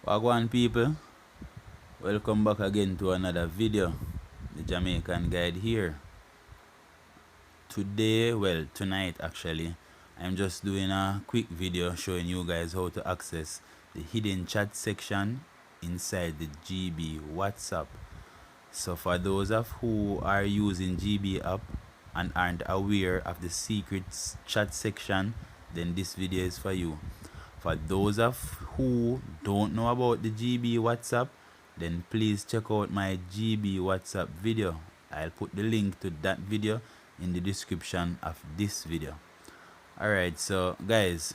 Wagwan people, welcome back again to another video. The Jamaican Guide here. Tonight actually, I'm just doing a quick video showing you guys how to access the hidden chat section inside the GB WhatsApp. So for those of who are using GB app and aren't aware of the secret chat section, then this video is for you. For those of who don't know about the GB WhatsApp, then please check out my GB WhatsApp video. I'll put the link to that video in the description of this video. Alright, so guys,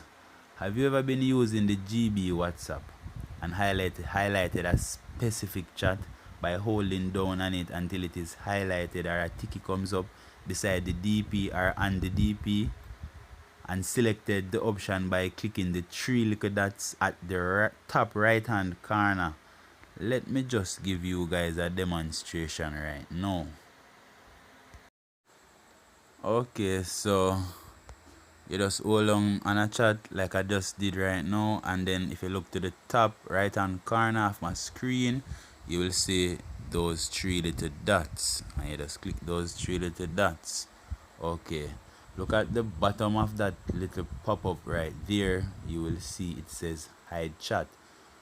have you ever been using the GB WhatsApp and highlighted a specific chat by holding down on it until it is highlighted or a ticky comes up beside the DP or on the DP, and selected the option by clicking the three little dots at the top right hand corner? Let me just give you guys a demonstration right now. Okay, so you just hold on a chat like I just did right now, and then if you look to the top right hand corner of my screen, you will see those three little dots, and you just click those three little dots. Okay, look at the bottom of that little pop-up right there. You will see it says hide chat.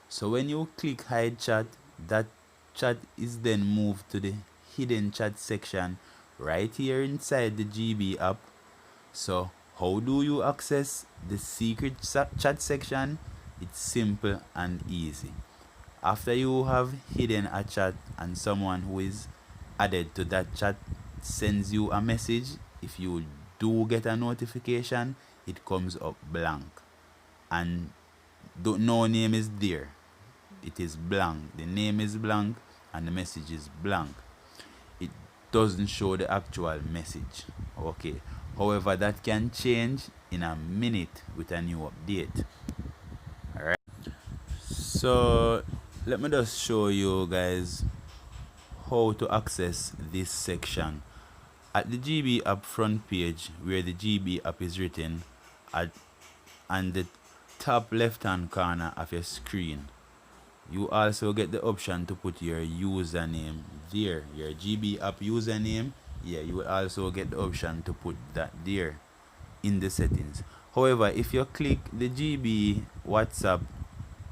So when you click hide chat, that chat is then moved to the hidden chat section right here inside the GB app. So how do you access the secret chat section? It's simple and easy. After you have hidden a chat and someone who is added to that chat sends you a message, if you do get a notification, it comes up blank and no name is there. It is blank. The name is blank and the message is blank. It doesn't show the actual message. Okay, however, that can change in a minute with a new update. Alright, so let me just show you guys how to access this section. At the GB app front page, where the GB app is written on the top left hand corner of your screen, you also get the option to put your username there, your GB app username. Yeah, you will also get the option to put that there in the settings. However, if you click the GB WhatsApp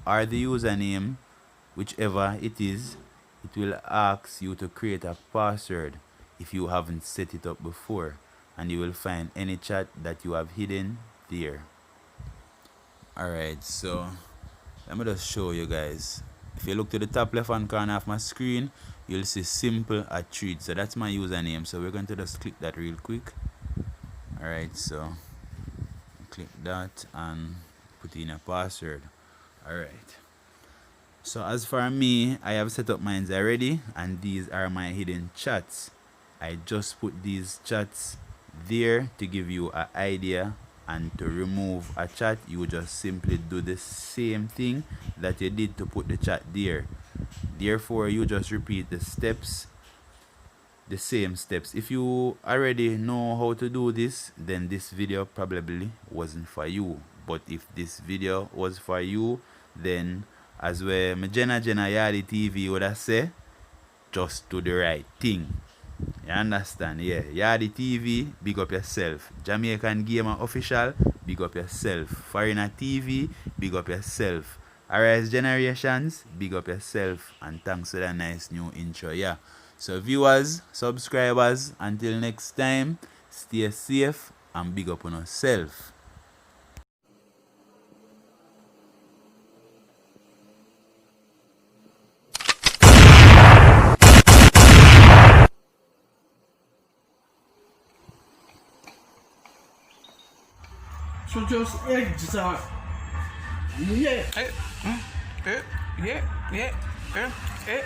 or the username, whichever it is, it will ask you to create a password if you haven't set it up before, and you will find any chat that you have hidden there. Alright, so let me just show you guys. If you look to the top left hand corner of my screen, you'll see simple at treat. So that's my username. So we're going to just click that real quick. Alright, so click that and put in a password. Alright, so as for me, I have set up mine already, and these are my hidden chats. I just put these chats there to give you an idea, and to remove a chat, you just simply do the same thing that you did to put the chat there. Therefore, you just repeat the steps, the same steps. If you already know how to do this, then this video probably wasn't for you. But if this video was for you, then as well, my Jenna Yardi TV would have said, just do the right thing. You understand? Yeah. Yardi TV, big up yourself. Jamaican Gamer Official, big up yourself. Foreigner TV, big up yourself. Arise Generations, big up yourself. And thanks for that nice new intro. Yeah. So viewers, subscribers, until next time, stay safe and big up on yourself. So just exit. Yeah. Yeah.